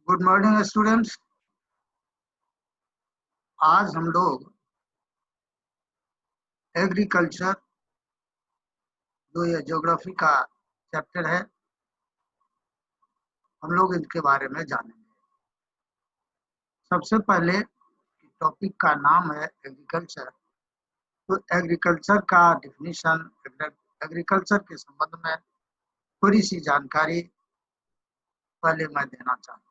Good morning students. आज हम लोग एग्रीकल्चर जो ये ज्योग्राफी का चैप्टर है, हम लोग इनके बारे में जानेंगे। सबसे पहले टॉपिक का नाम है एग्रीकल्चर। तो एग्रीकल्चर का डिफिनीशन, एग्रीकल्चर के संबंध में थोड़ी सी जानकारी पहले मैं देना चाहता हूँ,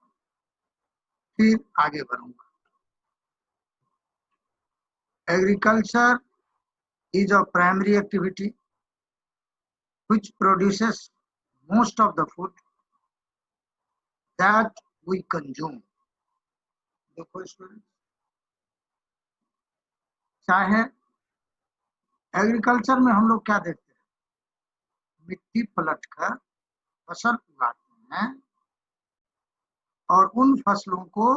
फिर आगे बढ़ूंगा। Agriculture is a primary activity which produces most of the food that we consume. देखो स्टूडेंट, चाहे एग्रीकल्चर में हम लोग क्या देखते हैं, मिट्टी पलट कर फसल उगाते हैं और उन फसलों को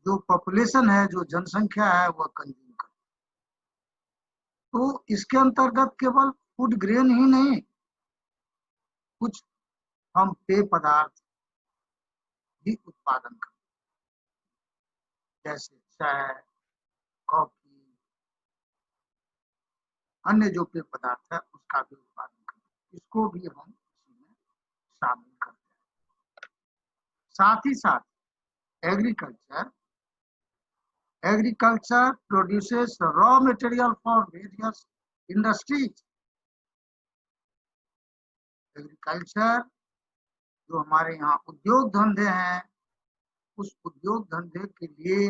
जो पॉपुलेशन है, जो जनसंख्या है, वह कंज्यूम करती है। तो इसके अंतर्गत केवल फूड ग्रेन ही नहीं, कुछ हम पेय पदार्थ भी उत्पादन करते हैं, जैसे चाय, कॉफी, अन्य जो पेय पदार्थ है उसका भी उत्पादन करते हैं। इसको भी हम इसी में शामिल करते हैं। साथ ही साथ agriculture produces raw material for various industries. Agriculture जो हमारे यहाँ उद्योग धंधे हैं, उस उद्योग धंधे के लिए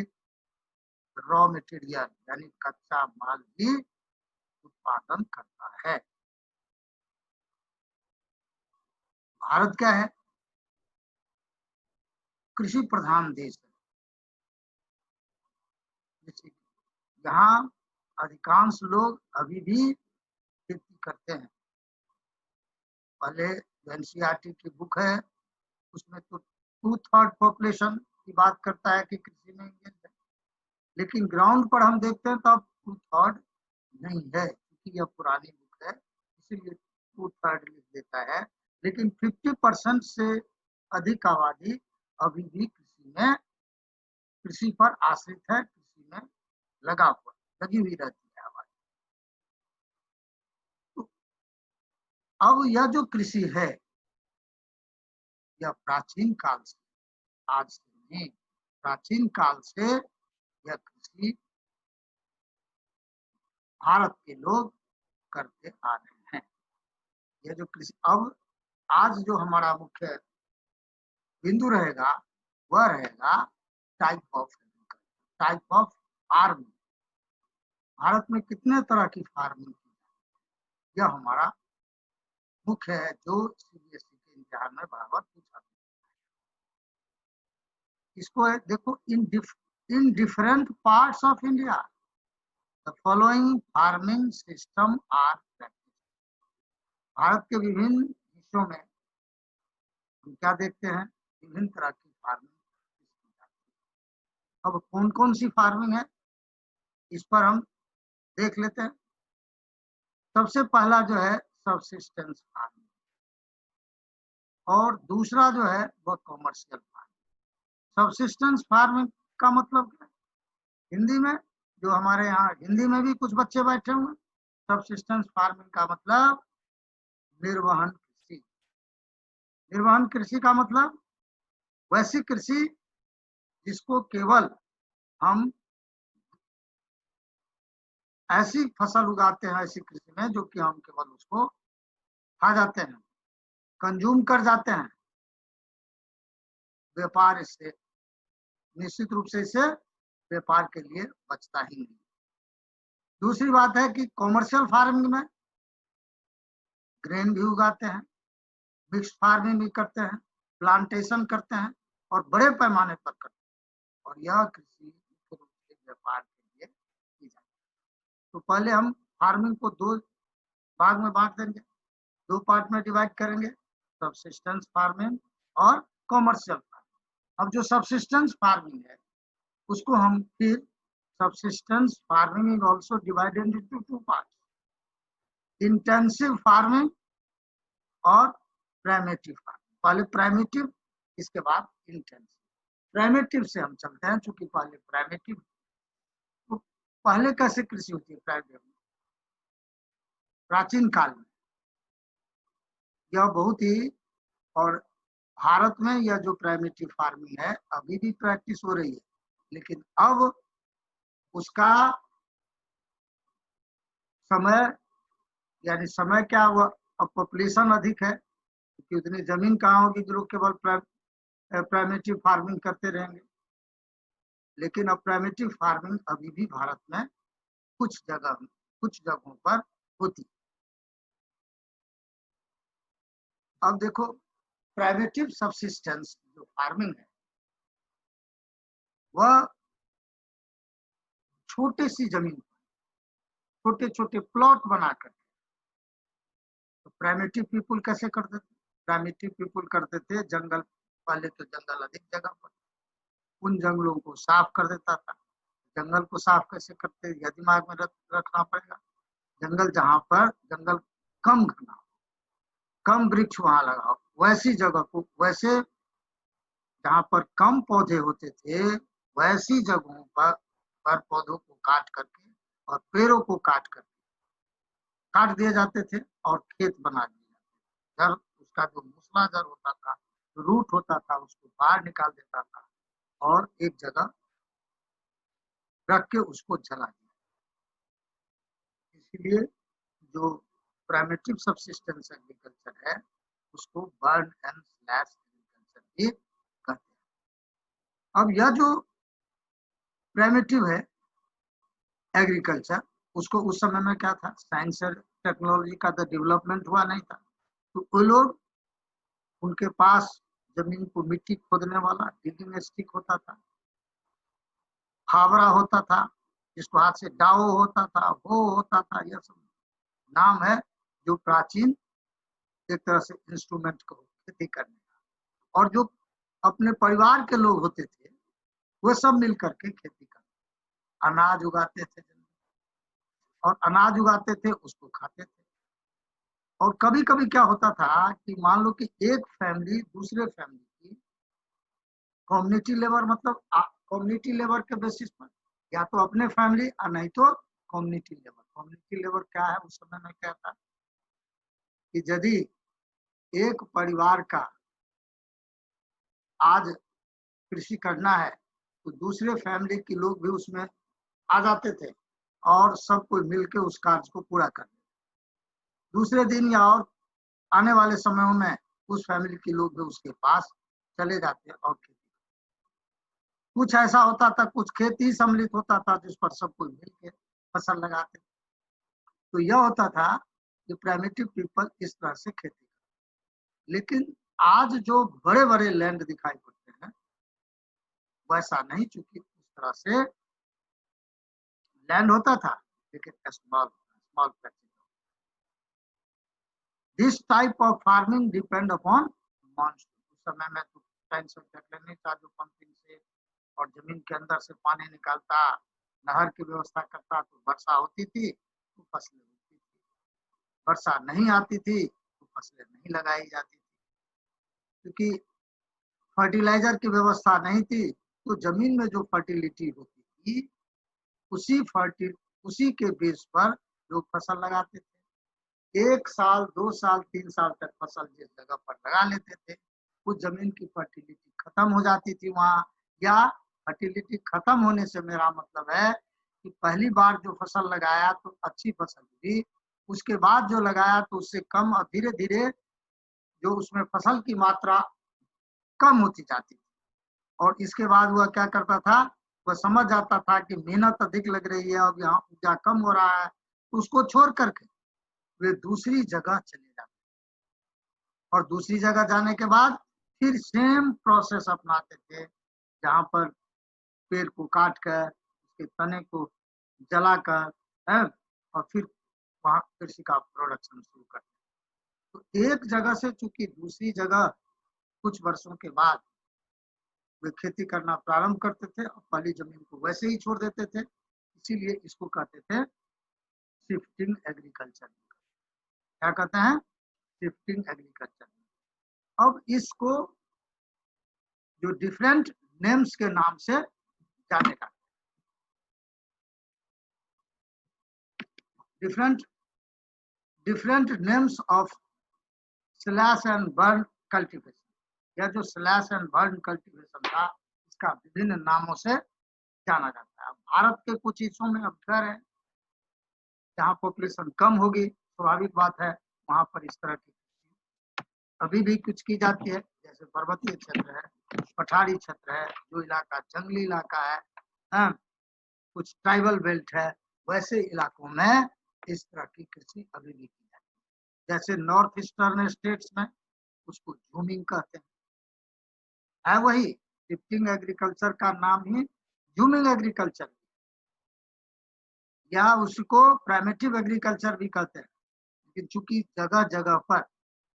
रॉ मटेरियल यानी कच्चा माल भी उत्पादन करता है। भारत क्या है, कृषि प्रधान देश है। यहाँ अधिकांश लोग अभी भी खेती करते हैं। पहले एनसीईआरटी की बुक है, उसमें तो 2/3 पॉपुलेशन की बात करता है कि कृषि में इंगेज है, लेकिन ग्राउंड पर हम देखते हैं तो अब 2/3 नहीं है, क्योंकि यह पुरानी बुक है, इसीलिए 2/3 लिख देता है। लेकिन 50% से अधिक आबादी अभी भी कृषि पर आश्रित है, कृषि में लगी हुई रहती है आबादी। तो अब यह जो कृषि है, यह प्राचीन काल से, आज से नहीं, प्राचीन काल से यह कृषि भारत के लोग करते आ रहे हैं। यह जो कृषि, अब आज जो हमारा मुख्य बिंदु रहेगा वह रहेगा टाइप ऑफ फार्मिंग। भारत में कितने तरह की फार्मिंग की जाती है, यह हमारा मुख्य है, जो सीबीएसई के इम्तिहान में बराबर पूछा जाता है। इसको देखो, in different parts of India the following farming system are practice. Bharat के विभिन्न हिस्सों में हम क्या देखते हैं, विभिन्न तरह की फार्मिंग। अब कौन कौन सी फार्मिंग है, इस पर हम देख लेते हैं। सबसे पहला जो है सबसिस्टेंस फार्मिंग, और दूसरा जो है वह कॉमर्शियल फार्मिंग। सबसिस्टेंस फार्मिंग का मतलब क्या है, हिंदी में, जो हमारे यहाँ हिंदी में भी कुछ बच्चे बैठे हुए हैं, सबसिस्टेंस फार्मिंग का मतलब निर्वहन कृषि। निर्वहन कृषि का मतलब वैसी कृषि जिसको केवल हम ऐसी फसल उगाते हैं, ऐसी कृषि में जो कि हम केवल उसको खा जाते हैं, कंज्यूम कर जाते हैं। व्यापार इससे निश्चित रूप से इसे व्यापार के लिए बचता ही नहीं। दूसरी बात है कि कॉमर्शियल फार्मिंग में ग्रेन भी उगाते हैं, मिक्स फार्मिंग भी करते हैं, प्लांटेशन करते हैं और बड़े पैमाने पर करते हैं, और यह कृषि मुख्य रूप से व्यापार के लिए की जाती है। तो पहले हम फार्मिंग को दो भाग में बांट देंगे, दो पार्ट में डिवाइड करेंगे, सबसिस्टेंस फार्मिंग और कॉमर्शियल फार्मिंग। अब जो सबसिस्टेंस फार्मिंग है उसको हम फिर subsistence farming is also divided into 2 parts, intensive farming और प्राइमेटिव फार्मिंग। पहले प्राइमेटिव इसके बाद इंटेंसिव। प्राइमेटिव से हम चलते हैं, चूंकि पहले प्राइमेटिव, तो पहले कैसे कृषि होती है प्राइमेटिव में? प्राचीन काल में यह बहुत ही, और भारत में यह जो प्राइमेटिव फार्मिंग है अभी भी प्रैक्टिस हो रही है, लेकिन अब उसका समय, यानी समय क्या हुआ, अब पॉपुलेशन अधिक है, क्योंकि उतनी जमीन कहाँ होगी जो लोग केवल प्राइमेटिव फार्मिंग करते रहेंगे। लेकिन अब प्राइमेटिव फार्मिंग अभी भी भारत में कुछ जगहों पर होती। अब देखो, प्राइमेटिव सबसिस्टेंस जो फार्मिंग है वह छोटे सी जमीन, छोटे छोटे प्लॉट बनाकर, तो प्राइमेटिव पीपुल कैसे करते थे? प्राइमेटिव पीपुल करते थे जंगल, पहले तो जंगल अधिक जगह पर, उन जंगलों को साफ कर देता था। जंगल को साफ कैसे करते, यह दिमाग में रखना पड़ेगा। जंगल जहाँ पर जंगल कम घना, कम वृक्ष वहां लगाओ, वैसी जगह को, वैसे जहाँ पर कम पौधे होते थे वैसी जगहों पर पौधों को काट करके और पेड़ों को काट दिए जाते थे और खेत बना दिए जाते थे। जड़, उसका जो मूसला जड़ होता था, रूट होता था, उसको बाहर निकाल देता था और एक जगह रख के उसको जला दिया। इसलिए जो प्राइमेटिव सबसिस्टेंस एग्रीकल्चर है उसको बर्न एंड स्लैश एग्रीकल्चर भी कहते हैं। अब यह जो प्राइमेटिव है एग्रीकल्चर, उसको उस समय में क्या था, साइंस और टेक्नोलॉजी का तो डेवलपमेंट हुआ नहीं था, तो वो लोग, उनके पास जमीन को मिट्टी खोदने वाला डिगिंग स्टिक होता था, फावड़ा होता था, जिसको हाथ से डाओ होता था, वो होता था, यह सब नाम है जो प्राचीन एक तरह से इंस्ट्रूमेंट को खेती करने का। और जो अपने परिवार के लोग होते थे वो सब मिल करके खेती करते, अनाज उगाते थे, और अनाज उगाते थे उसको खाते थे। और कभी कभी क्या होता था कि मान लो कि एक फैमिली दूसरे फैमिली की कम्युनिटी लेबर, मतलब कम्युनिटी लेबर के बेसिस पर, या तो अपने फैमिली और नहीं तो कम्युनिटी लेबर। कम्युनिटी लेबर क्या है, उस समय में क्या था कि यदि एक परिवार का आज कृषि करना है तो दूसरे फैमिली के लोग भी उसमें आ जाते थे और सब कोई मिलकर उस कार्य को पूरा कर। दूसरे दिन या और आने वाले समयों में उस फैमिली के लोग भी उसके पास चले जाते और खेती, कुछ ऐसा होता था, कुछ खेती सम्मिलित होता था जिस पर सब कोई मिलकर फसल लगाते। तो यह होता था कि प्राइमेटिव पीपल इस तरह से खेती। लेकिन आज जो बड़े बड़े लैंड दिखाई पड़ते हैं वैसा नहीं, चूंकि उस तरह से लैंड होता था लेकिन small small patches. This type of farming depend upon monsoon. उस समय में तो साइंस और टेक्नोलॉजी नहीं था जो पंपिंग से और जमीन के अंदर से पानी निकालता, नहर की व्यवस्था करता, तो वर्षा होती थी तो फसलें होती थी, वर्षा नहीं आती थी तो फसलें नहीं लगाई जाती थी, क्योंकि फर्टिलाइजर की व्यवस्था नहीं थी। तो जमीन में जो फर्टिलिटी होती थी उसी के बेस पर लोग फसल लगाते थे। 1 साल 2 साल 3 साल तक फसल जिस जगह पर लगा लेते थे उस जमीन की फर्टिलिटी खत्म हो जाती थी वहां, या फर्टिलिटी खत्म होने से मेरा मतलब है कि पहली बार जो फसल लगाया तो अच्छी फसल हुई, उसके बाद जो लगाया तो उससे कम, और धीरे धीरे जो उसमें फसल की मात्रा कम होती जाती थी। और इसके बाद वह क्या करता था, वह समझ जाता था कि मेहनत अधिक लग रही है, अब यहाँ उपजा कम हो रहा है, तो उसको छोड़ करके वे दूसरी जगह चले जाते, और दूसरी जगह जाने के बाद फिर सेम प्रोसेस अपनाते थे, जहाँ पर पेड़ को काट कर उसके तने को जलाकर है, और फिर वहां कृषि का प्रोडक्शन शुरू करते। तो एक जगह से चूंकि दूसरी जगह कुछ वर्षों के बाद वे खेती करना प्रारंभ करते थे और पहली जमीन को वैसे ही छोड़ देते थे, इसीलिए इसको कहते थे शिफ्टिंग एग्रीकल्चर। क्या कहते हैं? Shifting agriculture. अब इसको जो डिफरेंट नेम्स के नाम से जाने जाते हैं। Different names of slash and burn cultivation. यह जो स्लैश एंड बर्न कल्टीवेशन था, इसका विभिन्न नामों से जाना जाता है। भारत के कुछ हिस्सों में अब घर है जहाँ पॉपुलेशन कम होगी, स्वाभाविक बात है, वहां पर इस तरह की अभी भी कुछ की जाती है, जैसे पर्वतीय क्षेत्र है, पठारी क्षेत्र है, जो इलाका जंगली इलाका है, हाँ, कुछ ट्राइबल बेल्ट है, वैसे इलाकों में इस तरह की कृषि अभी भी की जाती है। जैसे नॉर्थ ईस्टर्न स्टेट्स में उसको झूमिंग कहते हैं, है वही शिफ्टिंग एग्रीकल्चर का नाम ही झूमिंग एग्रीकल्चर, या उसको प्राइमेटिव एग्रीकल्चर भी कहते हैं। लेकिन चूंकि जगह जगह पर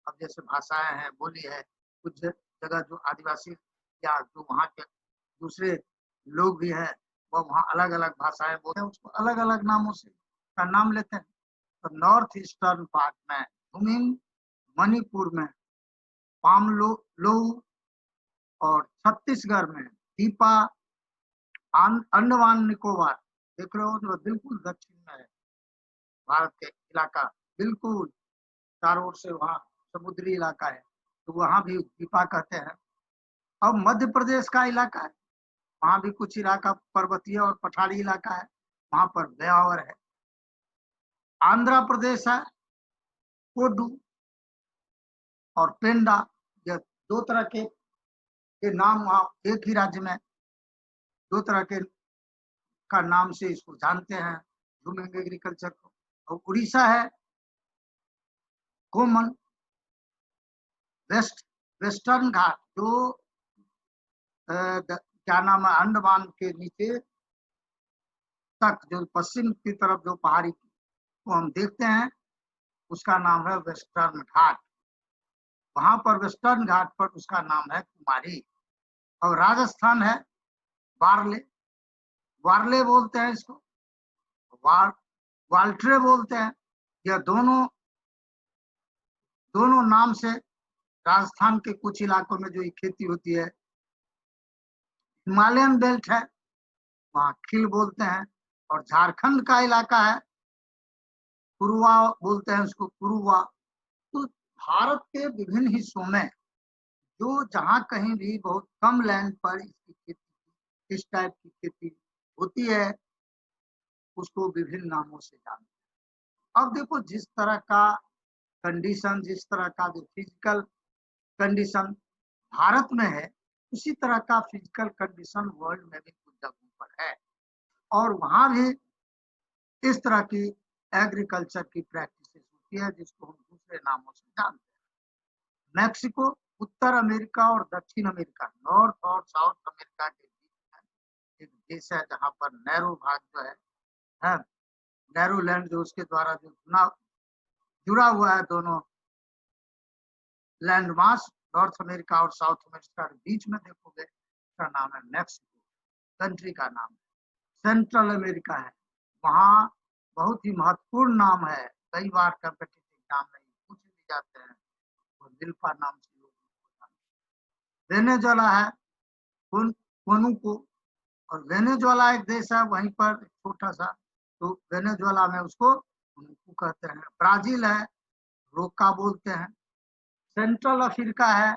अब जैसे भाषाएं हैं, बोली है, कुछ जगह जो आदिवासी या जो वहाँ के दूसरे लोग भी है, वो वहाँ अलग अलग भाषाएं बोलते हैं, उसको अलग अलग नामों से का नाम लेते हैं। तो नॉर्थ ईस्टर्न पार्ट में झूमिंग, मणिपुर में पामलो और छत्तीसगढ़ में दीपा, अंडमान निकोबार देख रहे हो जो बिल्कुल दक्षिण में है भारत के इलाका, बिल्कुल चारों ओर से वहाँ समुद्री इलाका है, तो वहाँ भी दीपा कहते हैं। अब मध्य प्रदेश का इलाका है, वहाँ भी कुछ इलाका पर्वतीय और पठारी इलाका है, वहाँ पर ब्यावर है। आंध्र प्रदेश है, कोडू और पेंडा, यह दो तरह के नाम वहाँ एक ही राज्य में दो तरह के का नाम से इसको जानते हैं, झूमिंग एग्रीकल्चर को। और उड़ीसा है कोमन, वेस्टर्न घाट जो क्या नाम है, अंडमान के नीचे तक जो पश्चिम की तरफ जो पहाड़ी को हम देखते हैं, उसका नाम है वेस्टर्न घाट। वहां पर वेस्टर्न घाट पर उसका नाम है कुमारी। और राजस्थान है वारले, वारले बोलते हैं इसको, वाल्ट्रे बोलते हैं। यह दोनों दोनों नाम से राजस्थान के कुछ इलाकों में जो खेती होती है। हिमालयन बेल्ट है, वहाँ खिल बोलते हैं। और झारखंड का इलाका है कुरुवा बोलते हैं उसको, कुरुवा। तो भारत के विभिन्न हिस्सों में जो जहाँ कहीं भी बहुत कम लैंड पर इसकी खेती, इस टाइप की खेती होती है, उसको विभिन्न नामों से जानते हैं। अब देखो जिस तरह का कंडीशन, जिस तरह का जो फिजिकल कंडीशन भारत में है, उसी तरह का फिजिकल कंडीशन वर्ल्ड में भी कुछ जगहों पर है, और वहां भी इस तरह की एग्रीकल्चर की प्रैक्टिसेस होती है, जिसको हम दूसरे नामों से जानते हैं। मैक्सिको, उत्तर अमेरिका और दक्षिण अमेरिका, नॉर्थ और साउथ अमेरिका के बीच में एक देश है जहाँ पर नैरो भाग जो है नैरो लैंड, जो उसके द्वारा जो जुड़ा हुआ है, दोनों लैंड मास नॉर्थ अमेरिका और साउथ अमेरिका के बीच में देखोगे, उसका नाम है मैक्सिको, कंट्री का नाम है। सेंट्रल अमेरिका है, वहाँ बहुत ही महत्वपूर्ण नाम है, कई बार कॉम्पिटिटिव एग्जाम में पूछ भी जाते हैं, वो दिल्फा नाम से लोग। वेनेजुएला है कोनुको, और वेनेजुएला एक देश है वहीं पर छोटा सा, तो वेनेजुएला में उसको कोनुको कहते हैं। ब्राजील है, रोका बोलते हैं। सेंट्रल अफ्रीका है,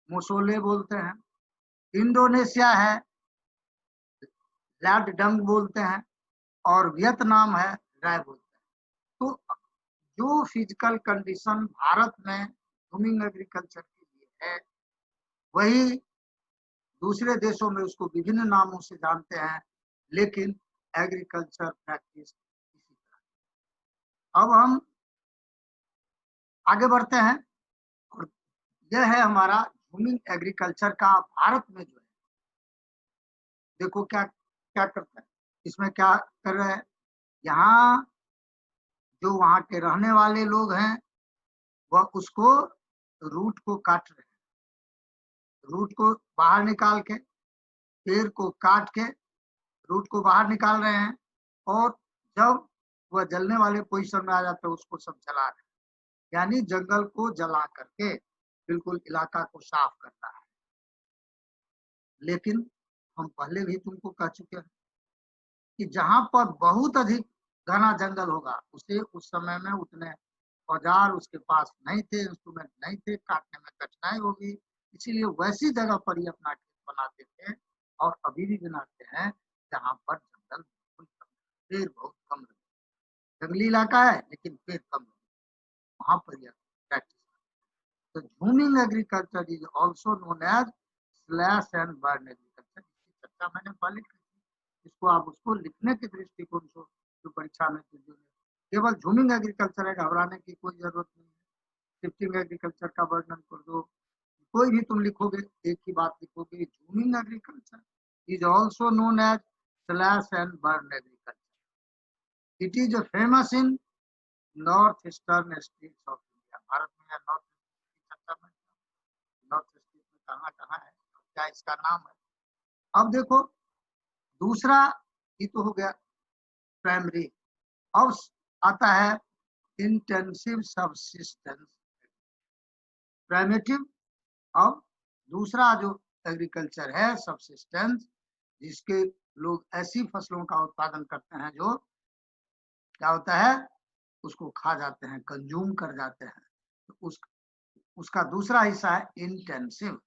मोसोले बोलते हैं। इंडोनेशिया है, लैड डंग बोलते हैं। और वियतनाम है, राय बोलते हैं। तो जो फिजिकल कंडीशन भारत में झूमिंग एग्रीकल्चर के लिए है, वही दूसरे देशों में उसको विभिन्न नामों से जानते हैं, लेकिन एग्रीकल्चर प्रैक्टिस इसी तरह। अब हम आगे बढ़ते हैं, और यह है हमारा झूमिंग एग्रीकल्चर का भारत में जो है, देखो क्या क्या करता है, इसमें क्या कर रहे हैं। यहाँ जो वहाँ के रहने वाले लोग हैं, वह उसको रूट को काट रहे हैं, रूट को बाहर निकाल के, पेड़ को काट के रूट को बाहर निकाल रहे हैं, और जब वह जलने वाले पोजीशन में आ जाता है, उसको सब जला रहे हैं, यानी जंगल को जला करके बिल्कुल इलाका को साफ करता है। लेकिन हम पहले भी तुमको कह चुके हैं कि जहां पर बहुत अधिक घना जंगल होगा उसे उस समय में उतने औजार उसके पास नहीं थे, इंस्ट्रूमेंट नहीं थे, काटने में कठिनाई होगी, इसीलिए वैसी जगह पर ही अपना खेत बनाते थे और अभी भी बनाते हैं जहां पर जंगल बिल्कुल कम, पेड़ बहुत कम लगे। जंगली इलाका है लेकिन पेड़ कम लगे, वहां पर यह प्रैक्टिस। तो jhuming agriculture is also known as slash and burn agriculture. इसकी चर्चा मैंने पहले की थी, इसको आप उसको लिखने के दृष्टिकोण से जो परीक्षा में केवल झूमिंग एग्रीकल्चर है, घबराने की कोई जरूरत नहीं है। शिफ्टिंग एग्रीकल्चर का वर्णन कर दो, कोई भी तुम लिखोगे एक ही बात लिखोगे, jhuming agriculture is also known as slash and burn agriculture. It is famous in north eastern states of India. Bharat में या नॉर्थ ईस्ट की चर्चा में, नॉर्थ ईस्ट में कहाँ कहाँ है, क्या इसका नाम है। अब देखो दूसरा ये तो हो गया प्राइमरी, अब आता है इंटेंसिव सबसिस्टेंस प्राइमेटिव। अब दूसरा जो एग्रीकल्चर है सबसिस्टेंस, जिसके लोग ऐसी फसलों का उत्पादन करते हैं जो क्या होता है उसको खा जाते हैं, कंज्यूम कर जाते हैं। तो उसका दूसरा हिस्सा है इंटेंसिव,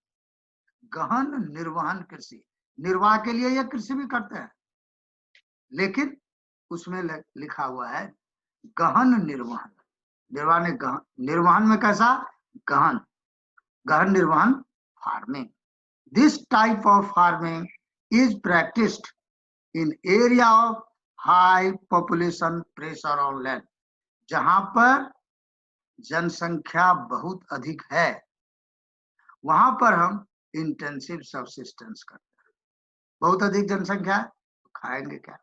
गहन निर्वहन कृषि। निर्वाह के लिए यह कृषि भी करते हैं, लेकिन उसमें लिखा हुआ है गहन निर्वहन। निर्वहन में कैसा गहन, गहन निर्वहन farming. This type of farming is practised in area of high population pressure on land. जहां पर जनसंख्या बहुत अधिक है वहां पर हम इंटेंसिव सबसिस्टेंस करते हैं। बहुत अधिक जनसंख्या है तो खाएंगे क्या,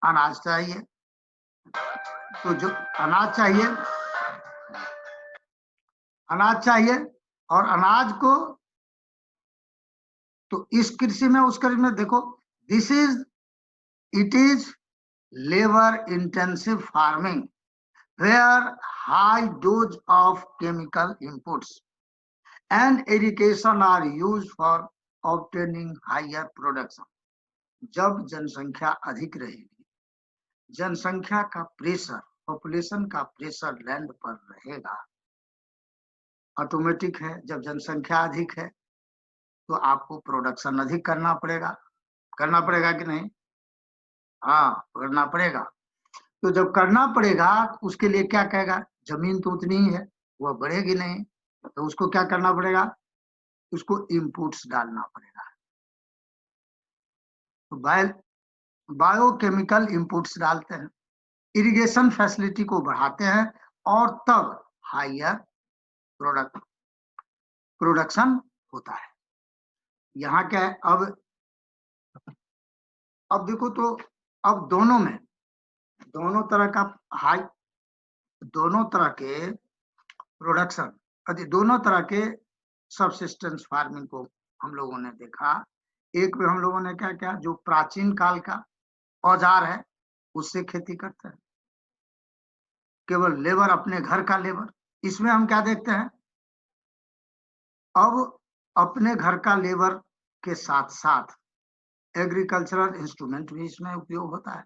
अनाज चाहिए, तो जो अनाज चाहिए, अनाज चाहिए और अनाज को तो इस कृषि में उस कृषि में देखो it is labour intensive farming where high dose of chemical inputs and irrigation are used for obtaining higher production। जब जनसंख्या अधिक रहेगी, जनसंख्या का प्रेशर, पॉपुलेशन का प्रेशर लैंड पर रहेगा, ऑटोमेटिक है। जब जनसंख्या अधिक है तो आपको प्रोडक्शन अधिक करना पड़ेगा कि नहीं? हाँ, करना पड़ेगा। तो जब करना पड़ेगा उसके लिए क्या कहेगा, जमीन तो उतनी ही है, वह बढ़ेगी नहीं, तो उसको क्या करना पड़ेगा, उसको इनपुट्स डालना पड़ेगा। तो बायोकेमिकल इनपुट्स डालते हैं, इरिगेशन फैसिलिटी को बढ़ाते हैं और तब हायर प्रोडक्शन होता है। यहाँ क्या है, अब देखो तो अब दोनों तरह का दोनों तरह के प्रोडक्शन, दोनों तरह के सबसिस्टेंस फार्मिंग को हम लोगों ने देखा। एक में हम लोगों ने क्या क्या, जो प्राचीन काल का औजार है उससे खेती करते हैं, केवल लेबर, अपने घर का लेबर। इसमें हम क्या देखते हैं, अब अपने घर का लेबर के साथ साथ एग्रीकल्चरल इंस्ट्रूमेंट भी इसमें उपयोग होता है,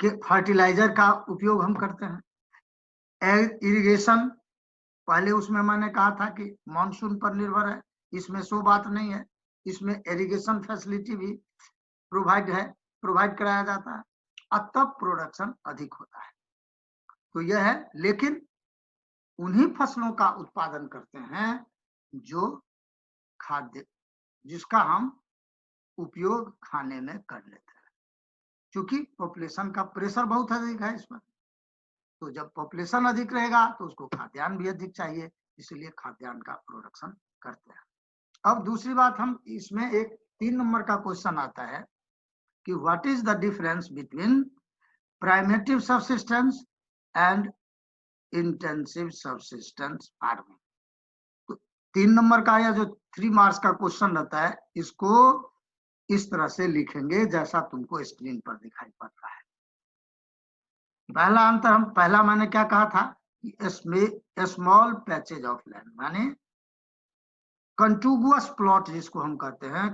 कि फर्टिलाइजर का उपयोग हम करते हैं। इरिगेशन पहले उसमें मैंने कहा था कि मानसून पर निर्भर है, इसमें सो बात नहीं है, इसमें इरिगेशन फैसिलिटी भी प्रोवाइड कराया जाता है और तब प्रोडक्शन अधिक होता है। तो यह है, लेकिन उन्हीं फसलों का उत्पादन करते हैं जो खाद्य, जिसका हम उपयोग खाने में कर लेते हैं। क्योंकि पॉपुलेशन का प्रेशर बहुत अधिक है इस पर, तो जब पॉपुलेशन अधिक रहेगा तो उसको खाद्यान्न भी अधिक चाहिए, इसलिए खाद्यान्न का प्रोडक्शन करते हैं। अब दूसरी बात, हम इसमें एक 3 नंबर का क्वेश्चन आता है कि what is the difference between primitive subsistence and intensive subsistence farming. तो 3 नंबर का या जो 3 मार्क्स का क्वेश्चन रहता है, इसको इस तरह से लिखेंगे जैसा तुमको स्क्रीन पर दिखाई पड़ रहा है। पहला मैंने क्या कहा था, स्मॉल पैचेज ऑफ लैंड, माने कंटिगुअस प्लॉट जिसको हम कहते हैं,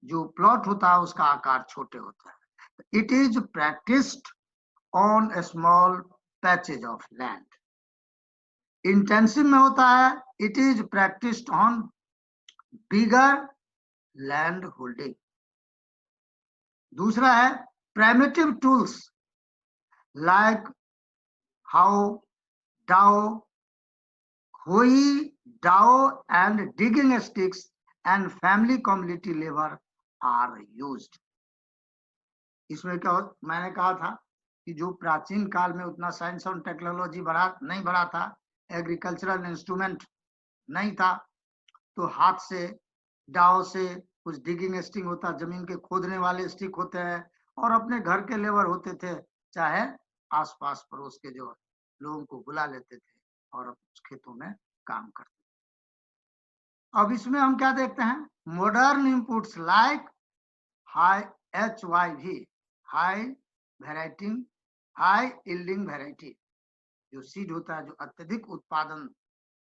जो प्लॉट होता है उसका आकार छोटे होता है। It is practised on a small patches of land. Intensive में होता है it is practised on bigger land holding. दूसरा है primitive tools like hoe, dao, hoe, dao and digging sticks and family community labour are used. इसमें क्या मैंने कहा था कि जो प्राचीन काल में उतना साइंस और टेक्नोलॉजी नहीं बढ़ा था, एग्रीकल्चरल इंस्ट्रूमेंट नहीं था, तो हाथ से, डाव से, कुछ डिगिंग स्टिक होता, जमीन के खोदने वाले स्टिक होते हैं, और अपने घर के लेबर होते थे, चाहे आसपास पड़ोस के जो लोगों को बुला लेते थे और उस खेतों में काम करते थे। अब इसमें हम क्या देखते हैं, modern inputs like high HYV, high variety, high yielding variety, जो सीड होता है, जो अत्यधिक उत्पादन,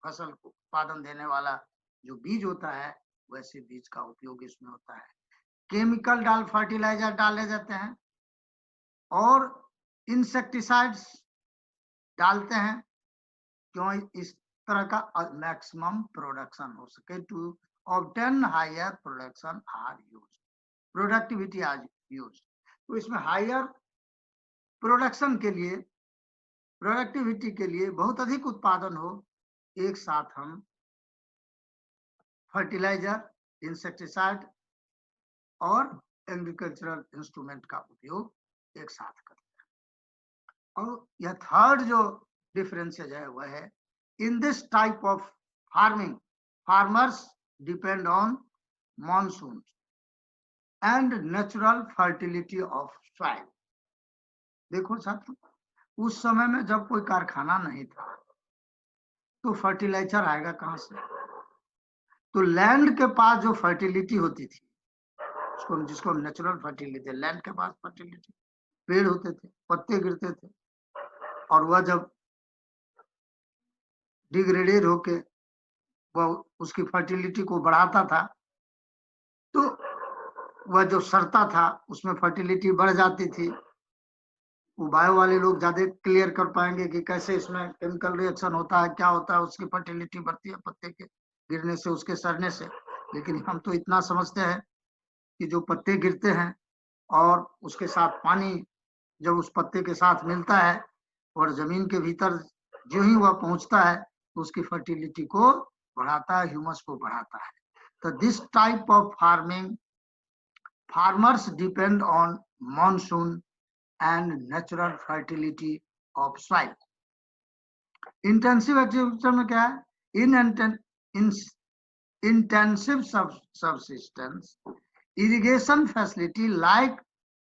फसल को उत्पादन देने वाला जो बीज होता है, वैसे बीज का उपयोग इसमें होता है। केमिकल फर्टिलाइजर डाले जाते हैं और इंसेक्टिसाइड्स डालते हैं, क्यों? इस तरह का मैक्सिमम प्रोडक्शन हो सके, to obtain higher production are used, productivity are used. तो इसमें हायर प्रोडक्शन के लिए, प्रोडक्टिविटी के लिए, बहुत अधिक उत्पादन हो, एक साथ हम फर्टिलाइजर, इंसेक्टिसाइड और एग्रीकल्चरल इंस्ट्रूमेंट का उपयोग एक साथ करते हैं। और यह थर्ड जो डिफरेंसेज है वह है, in this type of farming farmers depend on monsoon and natural fertility of soil. देखो साथियों, उस समय में जब कोई कारखाना नहीं था तो फर्टिलाइजर आएगा कहां से? तो लैंड के पास जो फर्टिलिटी होती थी, जिसको हम नेचुरल फर्टिलिटी, लैंड के पास फर्टिलिटी, पेड़ होते थे, पत्ते गिरते थे, और वह जब डिग्रेडेड होके वह उसकी फर्टिलिटी को बढ़ाता था, तो वह जो सड़ता था उसमें फर्टिलिटी बढ़ जाती थी। वो बायो वाले लोग ज्यादा क्लियर कर पाएंगे कि कैसे इसमें केमिकल रिएक्शन होता है, क्या होता है, उसकी फर्टिलिटी बढ़ती है पत्ते के गिरने से, उसके सड़ने से। लेकिन हम तो इतना समझते हैं कि जो पत्ते गिरते हैं और उसके साथ पानी जब उस पत्ते के साथ मिलता है और जमीन के भीतर जो ही वह पहुंचता है तो उसकी फर्टिलिटी को बढ़ाता है, ह्यूमस को बढ़ाता है। तो this type of farming farmers depend on monsoon and natural fertility of soil. Intensive agriculture में क्या है, intensive subsistence irrigation facility like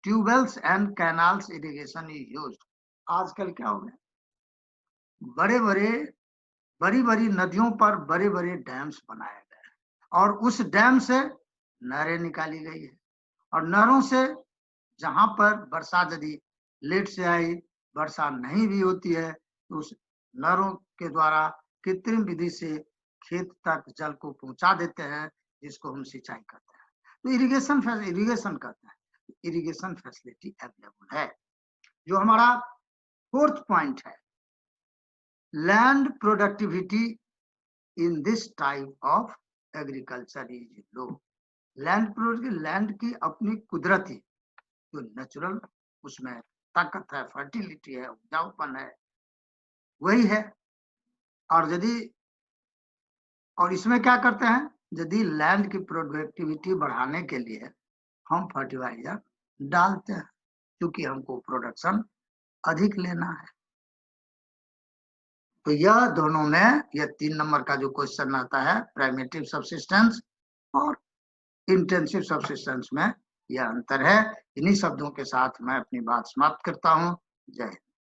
tubewells and canals irrigation is used। आजकल क्या हो गया, बड़ी बड़ी नदियों पर बड़े बड़े डैम्स बनाए गए और उस डैम से नहरें निकाली गई है, और नहरों से जहां पर वर्षा यदि लेट से आई, वर्षा नहीं भी होती है, तो उस नहरों के द्वारा कृत्रिम विधि से खेत तक जल को पहुंचा देते हैं, जिसको हम सिंचाई करते हैं। तो इरिगेशन करते हैं, इरिगेशन फैसिलिटी अवेलेबल है। जो हमारा फोर्थ पॉइंट है, land productivity in this type of agriculture is low. Land की अपनी कुदरती जो नेचुरल उसमें ताकत है, फर्टिलिटी है, उपजाऊपन है, वही है। और इसमें क्या करते हैं, यदि लैंड की प्रोडक्टिविटी बढ़ाने के लिए हम फर्टिलाइजर डालते हैं, क्योंकि हमको प्रोडक्शन अधिक लेना है। तो यह दोनों में, यह 3 नंबर का जो क्वेश्चन आता है, प्राइमेटिव सबसिस्टेंस और इंटेंसिव सबसिस्टेंस में यह अंतर है। इन्हीं शब्दों के साथ मैं अपनी बात समाप्त करता हूं। जय हिंद।